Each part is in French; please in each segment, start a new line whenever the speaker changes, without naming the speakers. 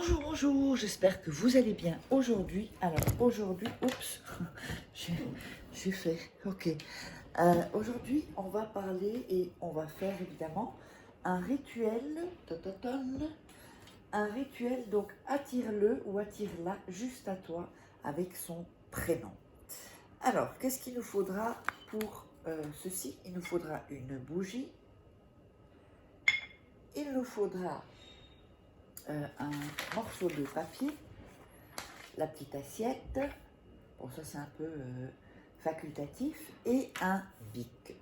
Bonjour, bonjour, j'espère que vous allez bien aujourd'hui. Alors aujourd'hui, oups, j'ai fait, ok. Aujourd'hui, on va parler et on va faire évidemment un rituel, un rituel, donc attire-le ou attire-la juste à toi avec son prénom. Alors, qu'est-ce qu'il nous faudra pour ceci? Il nous faudra une bougie, il nous faudra un morceau de papier, la petite assiette, bon ça c'est un peu facultatif, et un bic.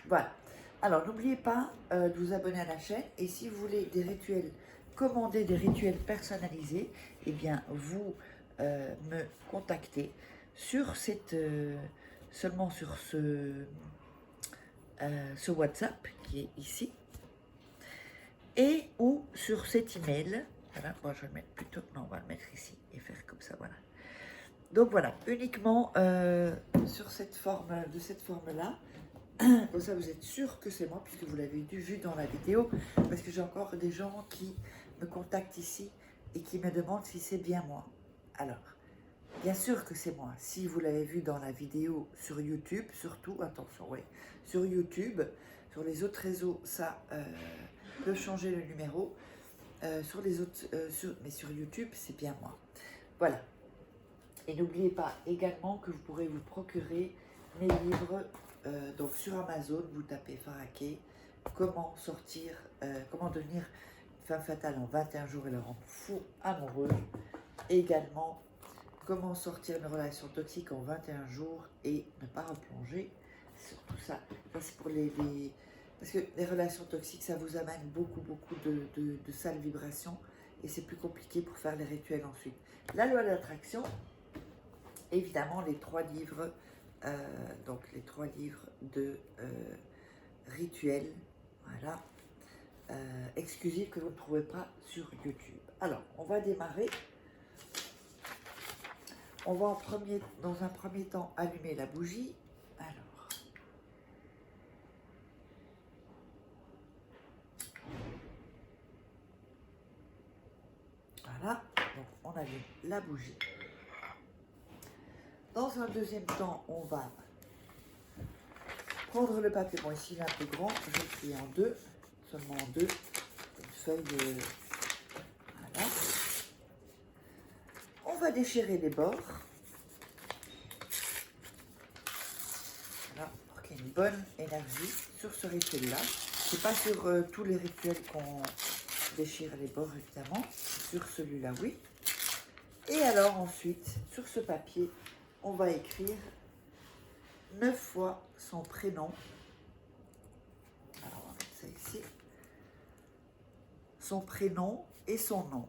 Voilà. Alors n'oubliez pas de vous abonner à la chaîne, et si vous voulez des rituels, commander des rituels personnalisés, eh bien vous me contactez sur cette, seulement sur ce WhatsApp qui est ici, et ou sur cet email. Voilà, moi je vais le mettre plutôt, non on va le mettre ici et faire comme ça, voilà. Donc voilà, uniquement sur cette forme, de cette forme-là. Comme ça vous êtes sûr que c'est moi, puisque vous l'avez vu dans la vidéo, parce que j'ai encore des gens qui me contactent ici et qui me demandent si c'est bien moi. Alors, bien sûr que c'est moi. Si vous l'avez vu dans la vidéo sur YouTube, surtout, attention, ouais, sur YouTube, sur les autres réseaux, ça peut changer le numéro. Sur les autres, mais sur YouTube, c'est bien moi. Voilà. Et n'oubliez pas également que vous pourrez vous procurer mes livres. Donc sur Amazon, vous tapez Faraké, comment sortir, comment devenir femme fatale en 21 jours et le rendre fou amoureux. Et également, comment sortir une relation toxique en 21 jours et ne pas replonger. Sur tout ça, c'est pour parce que les relations toxiques, ça vous amène beaucoup de sales vibrations et c'est plus compliqué pour faire les rituels ensuite. La loi de l'attraction, évidemment les 3 livres, donc les 3 livres de rituels, voilà, exclusifs que vous ne trouvez pas sur YouTube. Alors, on va démarrer. On va dans un premier temps allumer la bougie. Alors, voilà, donc on allume la bougie. Dans un deuxième temps, on va prendre le papier. Bon, ici il est un peu grand, je le plie en deux, seulement en deux. Une feuille de... Voilà. On va déchirer les bords. Voilà, pour qu'il y ait une bonne énergie sur ce rituel-là. C'est pas sur tous les rituels qu'on déchire les bords, évidemment. Sur celui-là, oui. Et alors ensuite, sur ce papier, on va écrire 9 fois son prénom. Alors, on va mettre ça ici. Son prénom et son nom.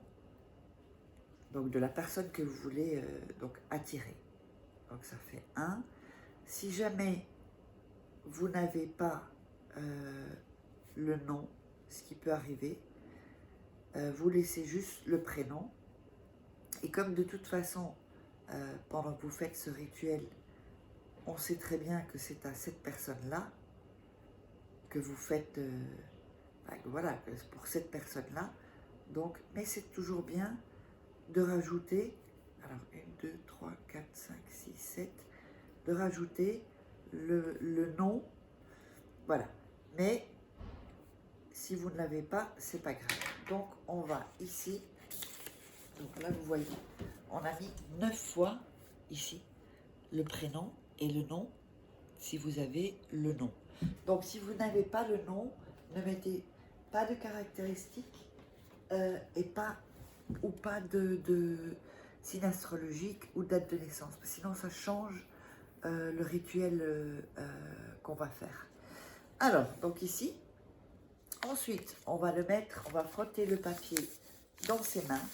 Donc, de la personne que vous voulez donc attirer. Donc, ça fait 1. Si jamais vous n'avez pas le nom, ce qui peut arriver, vous laissez juste le prénom. Et comme de toute façon, pendant que vous faites ce rituel, on sait très bien que c'est à cette personne-là que vous faites, voilà, pour cette personne-là. Donc, mais c'est toujours bien de rajouter, alors 1, 2, 3, 4, 5, 6, 7, de rajouter le nom, voilà. Mais si vous ne l'avez pas, c'est pas grave. Donc, on va ici, donc là vous voyez, on a mis 9 fois ici le prénom et le nom, si vous avez le nom. Donc, si vous n'avez pas le nom, ne mettez pas de caractéristiques et pas de signe astrologique ou date de naissance. Sinon, ça change le rituel qu'on va faire. Alors, donc ici, ensuite, on va le mettre, on va frotter le papier dans ses mains.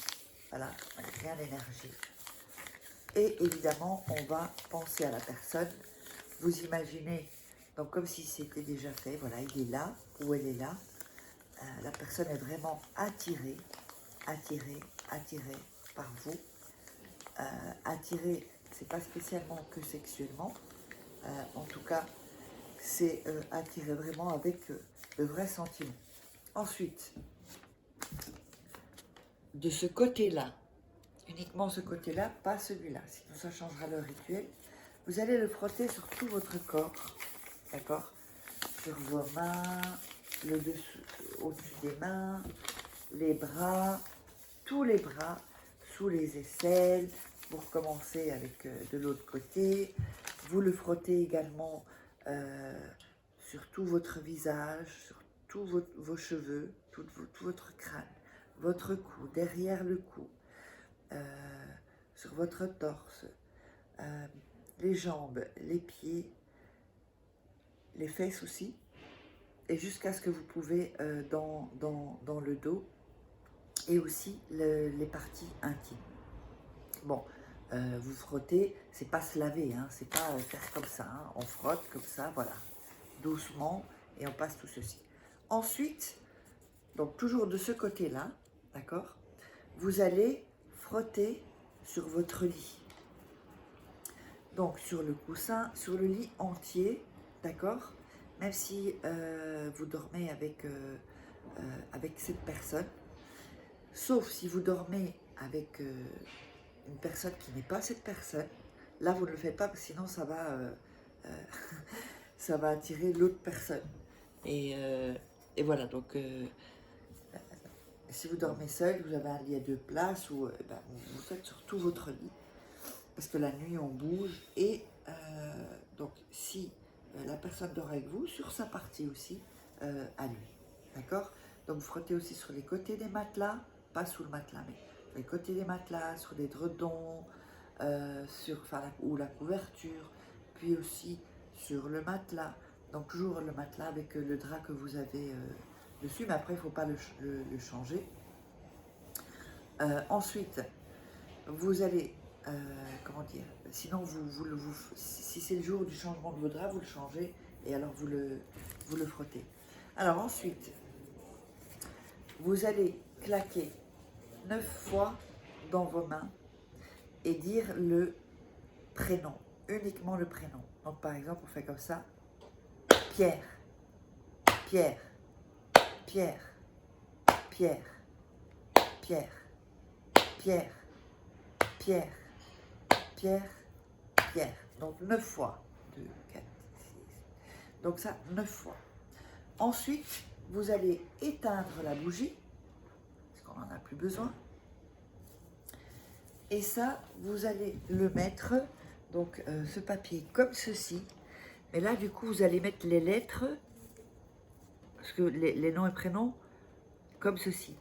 Voilà, avec bien l'énergie. Et évidemment, on va penser à la personne. Vous imaginez, donc comme si c'était déjà fait, voilà, il est là, ou elle est là. La personne est vraiment attirée par vous. Attirée, c'est pas spécialement que sexuellement. En tout cas, c'est attiré vraiment avec le vrai sentiment. Ensuite, de ce côté-là, uniquement ce côté-là, pas celui-là, sinon ça changera le rituel. Vous allez le frotter sur tout votre corps, d'accord? Sur vos mains, le dessous, au-dessus des mains, les bras, tous les bras, sous les aisselles. Vous recommencez avec de l'autre côté. Vous le frottez également sur tout votre visage, sur tous vos cheveux, tout votre crâne, votre cou, derrière le cou, sur votre torse, les jambes, les pieds, les fesses aussi, et jusqu'à ce que vous pouvez dans le dos, et aussi les parties intimes. Bon, vous frottez, c'est pas se laver, hein, c'est pas faire comme ça, hein, on frotte comme ça, voilà, doucement, et on passe tout ceci. Ensuite, donc toujours de ce côté-là, d'accord, vous allez frotter sur votre lit. Donc sur le coussin, sur le lit entier, d'accord, même si vous dormez avec cette personne, sauf si vous dormez avec une personne qui n'est pas cette personne, là vous ne le faites pas parce que sinon ça va, ça va attirer l'autre personne. Et voilà, donc si vous dormez seul, vous avez un lit à 2 places, ou ben, vous faites sur tout votre lit, parce que la nuit on bouge, et donc si la personne dort avec vous, sur sa partie aussi, à lui, d'accord? Donc vous frottez aussi sur les côtés des matelas, pas sous le matelas, mais sur les côtés des matelas, sur les dredons, ou la couverture, puis aussi sur le matelas, donc toujours le matelas avec le drap que vous avez dessus, mais après il ne faut pas le changer. Ensuite, vous allez, comment dire, sinon si c'est le jour du changement de vos draps, vous le changez et alors vous le frottez. Alors ensuite, vous allez claquer 9 fois dans vos mains et dire le prénom, uniquement le prénom. Donc par exemple, on fait comme ça, Pierre, Pierre, Pierre, Pierre, Pierre, Pierre, Pierre, Pierre, Pierre. Donc 9 fois. 2, 4, 6. Donc ça, 9 fois. Ensuite, vous allez éteindre la bougie, parce qu'on n'en a plus besoin. Et ça, vous allez le mettre, donc ce papier comme ceci. Mais là, du coup, vous allez mettre les lettres, parce que les noms et prénoms, comme ceci.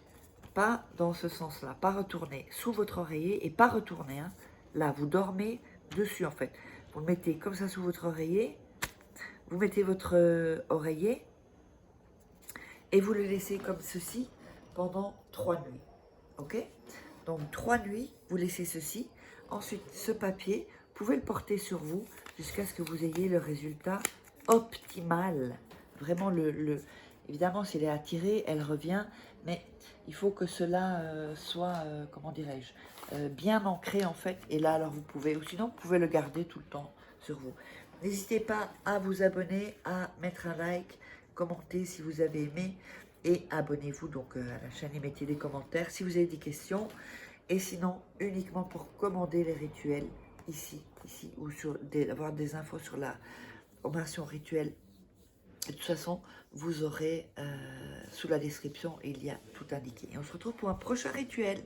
Pas dans ce sens-là, pas retourner sous votre oreiller et pas retourner. Hein. Là, vous dormez dessus, en fait. Vous le mettez comme ça sous votre oreiller. Vous mettez votre oreiller et vous le laissez comme ceci pendant 3 nuits. Ok? Donc 3 nuits, vous laissez ceci. Ensuite, ce papier, vous pouvez le porter sur vous jusqu'à ce que vous ayez le résultat optimal. Vraiment, évidemment, si elle est attirée, elle revient, mais il faut que cela soit, comment dirais-je, bien ancré en fait. Et là, alors vous pouvez, ou sinon, vous pouvez le garder tout le temps sur vous. N'hésitez pas à vous abonner, à mettre un like, commenter si vous avez aimé. Et abonnez-vous donc à la chaîne et mettez des commentaires si vous avez des questions. Et sinon, uniquement pour commander les rituels ici, ou avoir des infos sur la formation rituelle. De toute façon, vous aurez sous la description, il y a tout indiqué. Et on se retrouve pour un prochain rituel.